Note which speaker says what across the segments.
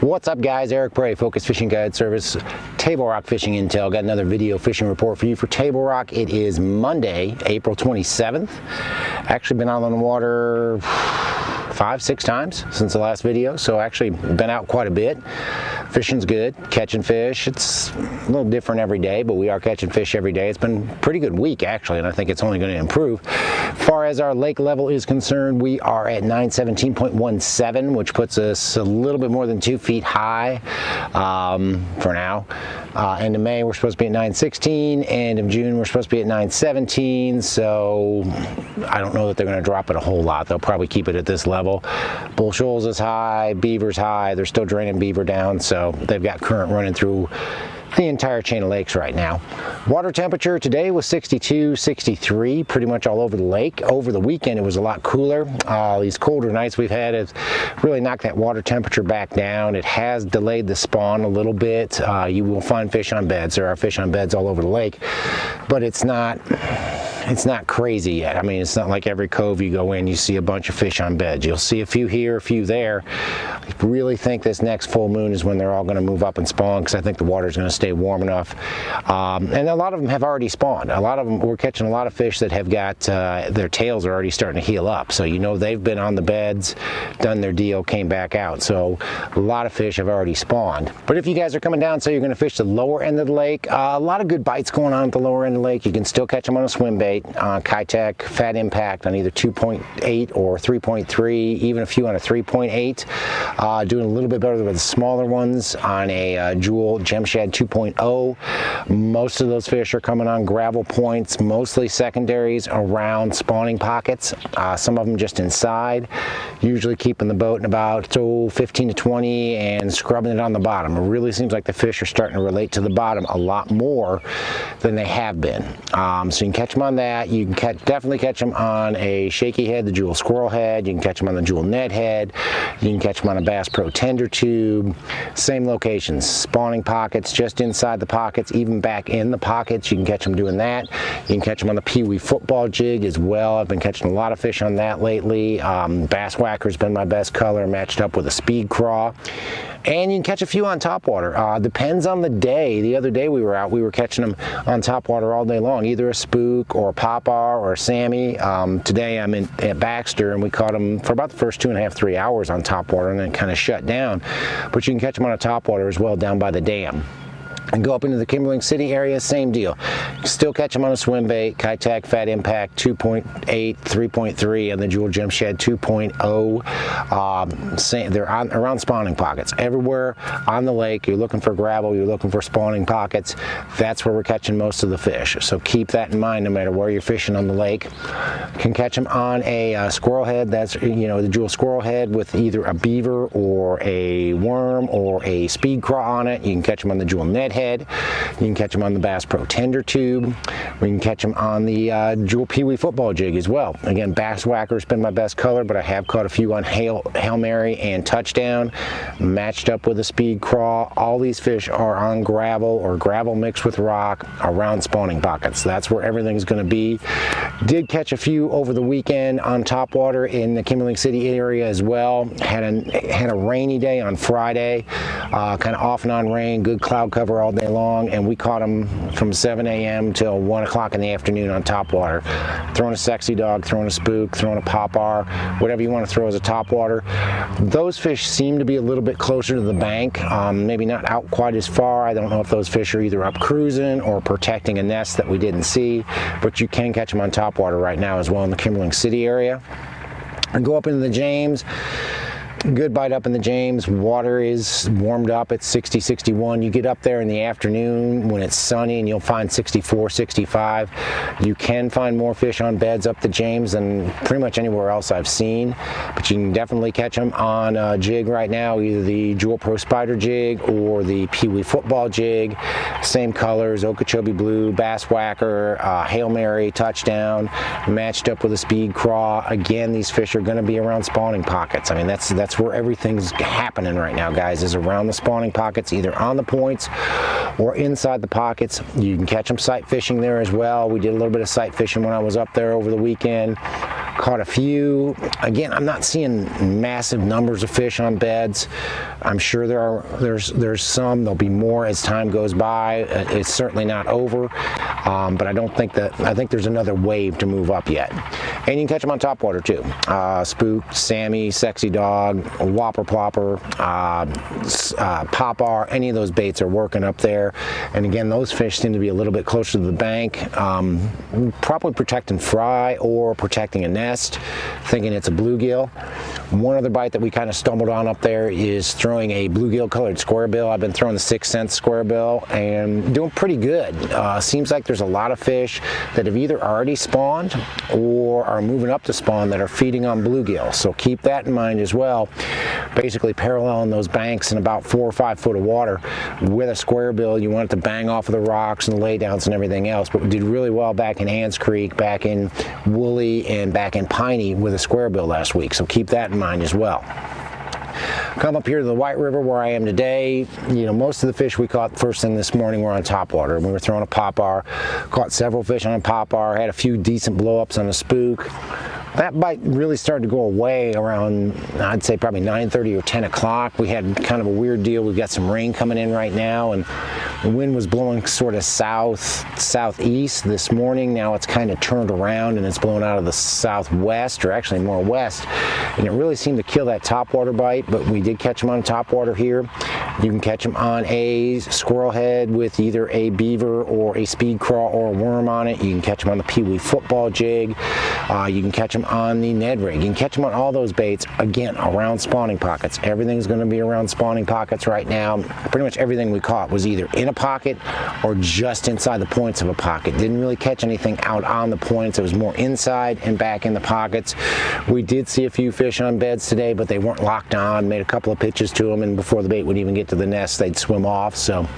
Speaker 1: What's up, guys? Eric Bray, Focus Fishing Guide Service, Table Rock Fishing Intel. Got another video fishing report for you for Table Rock. It is Monday, April 27th. Actually been out on the water 5-6 times since the last video, so actually been out quite a bit. Fishing's good, catching fish. It's a little different every day, but we are catching fish every day. It's been a pretty good week, actually, and I think it's only going to improve. As far as our lake level is concerned, we are at 917.17, which puts us a little bit more than 2 feet high for now. End of May, we're supposed to be at 916. End of June, we're supposed to be at 917. So I don't know that they're going to drop it a whole lot. They'll probably keep it at this level. Bull Shoals is high, Beaver's high. They're still draining Beaver down, so they've got current running through the entire chain of lakes right now. Water temperature today was 62, 63, pretty much all over the lake. Over the weekend, it was a lot cooler. These colder nights we've had have really knocked that water temperature back down. It has delayed the spawn a little bit. You will find fish on beds. There are fish on beds all over the lake, but it's not crazy yet. I mean, it's not like every cove you go in, you see a bunch of fish on beds. You'll see a few here, a few there. I really think this next full moon is when they're all going to move up and spawn, because I think the water's going to stay warm enough. And a lot of them have already spawned. A lot of them, we're catching a lot of fish that have got, their tails are already starting to heal up. So you know they've been on the beds, done their deal, came back out. So a lot of fish have already spawned. But if you guys are coming down, so you're going to fish the lower end of the lake, a lot of good bites going on at the lower end of the lake. You can still catch them on a swim bait. Keitech, Fat Impact on either 2.8 or 3.3, even a few on a 3.8. Doing a little bit better with the smaller ones on a Jewel Gem Shad 2.0. Most of those fish are coming on gravel points, mostly secondaries around spawning pockets. Some of them just inside, usually keeping the boat in about 15 to 20 and scrubbing it on the bottom. It really seems like the fish are starting to relate to the bottom a lot more than they have been. So you can catch them on that. You can definitely catch them on a shaky head, the Jewel Squirrel head. You can catch them on the Jewel Ned Head. You can catch them on a Bass Pro tender tube. Same locations, spawning pockets, just inside the pockets, even back in the pockets. You can catch them doing that. You can catch them on the Pee-wee football jig as well. I've been catching a lot of fish on that lately. Bass Whacker's been my best color, matched up with a speed craw. And you can catch a few on topwater. Depends on the day. The other day we were out, we were catching them on topwater all day long, either a spook or a popar or a Sammy. Today I'm at Baxter, and we caught them for about the first 2.5, 3 hours on topwater, and then kind of shut down. But you can catch them on a topwater as well down by the dam. And go up into the Kimberling City area, same deal. Still catch them on a swim bait, Keitech, Fat Impact 2.8, 3.3, and the Jewel Gem Shad 2.0. They're around spawning pockets. Everywhere on the lake, you're looking for gravel, you're looking for spawning pockets. That's where we're catching most of the fish. So keep that in mind no matter where you're fishing on the lake. You can catch them on a squirrel head. That's, you know, the Jewel Squirrel head with either a beaver or a worm or a speed craw on it. You can catch them on the Jewel Ned Head. You can catch them on the Bass Pro tender tube. We can catch them on the Jewel Pee-wee football jig as well. Again, Bass Whacker's been my best color, but I have caught a few on Hail Mary and Touchdown, matched up with a speed craw. All these fish are on gravel or gravel mixed with rock around spawning pockets. That's where everything's going to be. Did catch a few over the weekend on topwater in the Kimberling City area as well. Had a rainy day on Friday, kind of off and on rain, good cloud cover all day long, and we caught them from 7 a.m. till 1 o'clock in the afternoon on topwater. Throwing a sexy dog, throwing a spook, throwing a popar, whatever you want to throw as a topwater. Those fish seem to be a little bit closer to the bank, maybe not out quite as far. I don't know if those fish are either up cruising or protecting a nest that we didn't see, but you can catch them on topwater right now as well in the Kimberling City area. And go up into the James. Good bite up in the James. Water is warmed up at 60, 61. You get up there in the afternoon when it's sunny and you'll find 64, 65. You can find more fish on beds up the James than pretty much anywhere else I've seen, but you can definitely catch them on a jig right now, either the Jewel Pro Spider Jig or the Pee-wee football jig. Same colors, Okeechobee Blue, Bass Whacker, Hail Mary, Touchdown, matched up with a speed craw. Again, these fish are going to be around spawning pockets. I mean, that's where everything's happening right now, guys, is around the spawning pockets, either on the points or inside the pockets. You can catch them sight fishing there as well. We did a little bit of sight fishing when I was up there over the weekend. Caught a few. Again, I'm not seeing massive numbers of fish on beds. I'm sure there's some. There'll be more as time goes by. It's certainly not over, but I think there's another wave to move up yet. And you can catch them on topwater too. Spook, Sammy, Sexy Dog, Whopper Plopper, Popar, any of those baits are working up there. And again, those fish seem to be a little bit closer to the bank, probably protecting fry or protecting a nest, thinking it's a bluegill. One other bite that we kind of stumbled on up there is throwing a bluegill colored square bill. I've been throwing the 6 cent square bill and doing pretty good. Seems like there's a lot of fish that have either already spawned or are moving up to spawn that are feeding on bluegill. So keep that in mind as well. Basically paralleling those banks in about 4 or 5 foot of water with a square bill. You want it to bang off of the rocks and the laydowns and everything else, but we did really well back in Ann's Creek, back in Woolley, and back in Piney with a square bill last week. So keep that in mind as well. Come up here to the White River where I am today. You know, most of the fish we caught first thing this morning were on topwater. We were throwing a popar, caught several fish on a popar, had a few decent blow-ups on a spook. That bite really started to go away around, I'd say probably 9:30 or 10 o'clock. We had kind of a weird deal. We've got some rain coming in right now, and the wind was blowing sort of southeast this morning. Now it's kind of turned around and it's blowing out of the southwest, or actually more west, and it really seemed to kill that topwater bite, but we did catch them on topwater here. You can catch them on a squirrel head with either a beaver or a speed craw or a worm on it. You can catch them on the Pee-wee football jig. You can catch them on the Ned rig. You can catch them on all those baits, again, around spawning pockets. Everything's going to be around spawning pockets right now. Pretty much everything we caught was either in a pocket or just inside the points of a pocket. Didn't really catch anything out on the points. It was more inside and back in the pockets. We did see a few fish on beds today, but they weren't locked on. Made a couple of pitches to them, and before the bait would even get to the nest, they'd swim off. So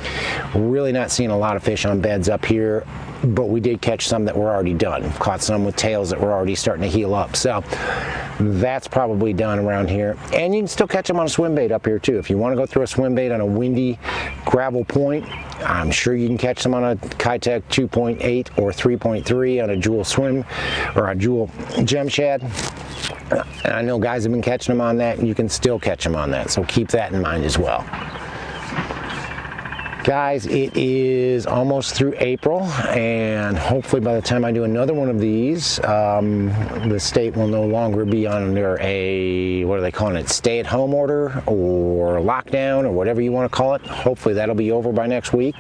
Speaker 1: really not seeing a lot of fish on beds up here, but we did catch some that were already done. Caught some with tails that were already starting to heal up. So that's probably done around here. And you can still catch them on a swim bait up here too. If you want to go through a swim bait on a windy gravel point, I'm sure you can catch them on a Keitech 2.8 or 3.3 on a Jewel swim or a Jewel Gem Shad. And I know guys have been catching them on that, and you can still catch them on that. So keep that in mind as well. Guys, it is almost through April, and hopefully by the time I do another one of these, the state will no longer be under a, what are they calling it, stay-at-home order or lockdown or whatever you want to call it. Hopefully that'll be over by next week.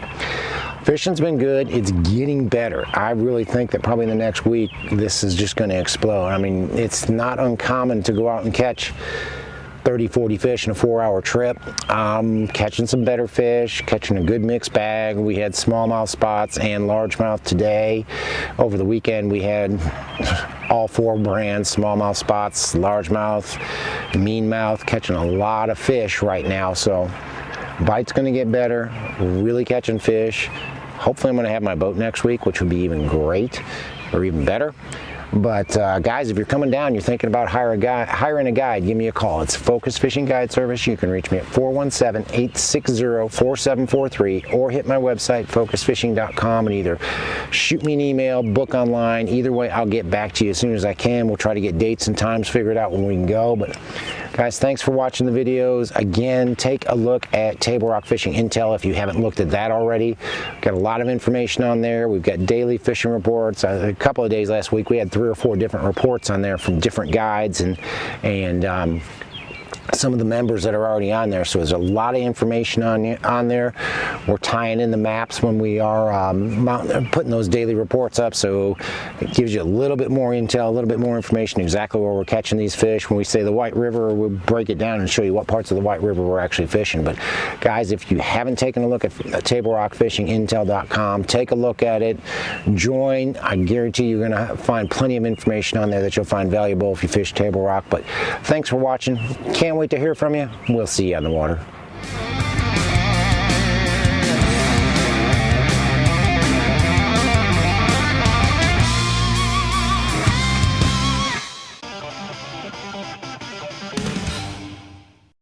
Speaker 1: Fishing's been good. It's getting better. I really think that probably in the next week, this is just going to explode. I mean, it's not uncommon to go out and catch 30, 40 fish in a 4-hour trip. Catching some better fish, catching a good mixed bag. We had smallmouth spots and largemouth today. Over the weekend, we had all 4 brands, smallmouth spots, largemouth, meanmouth, catching a lot of fish right now. So bite's gonna get better, really catching fish. Hopefully I'm gonna have my boat next week, which would be even great, or even better. But guys, if you're coming down, you're thinking about hiring a guide, give me a call. It's Focus Fishing Guide Service. You can reach me at 417-860-4743 or hit my website, focusfishing.com, and either shoot me an email, book online. Either way, I'll get back to you as soon as I can. We'll try to get dates and times figured out when we can go. But guys, thanks for watching the videos. Again, take a look at Table Rock Fishing Intel if you haven't looked at that already. Got a lot of information on there. We've got daily fishing reports. A couple of days last week, we had 3 or 4 different reports on there from different guides and some of the members that are already on there. So there's a lot of information on there. We're tying in the maps when we are putting those daily reports up, so it gives you a little bit more intel, a little bit more information exactly where we're catching these fish. When we say the White River, we'll break it down and show you what parts of the White River we're actually fishing. But guys, if you haven't taken a look at TableRockFishingIntel.com, take a look at it, join. I guarantee you're going to find plenty of information on there that you'll find valuable if you fish Table Rock. But thanks for watching. Can't wait to hear from you. We'll see you on the water.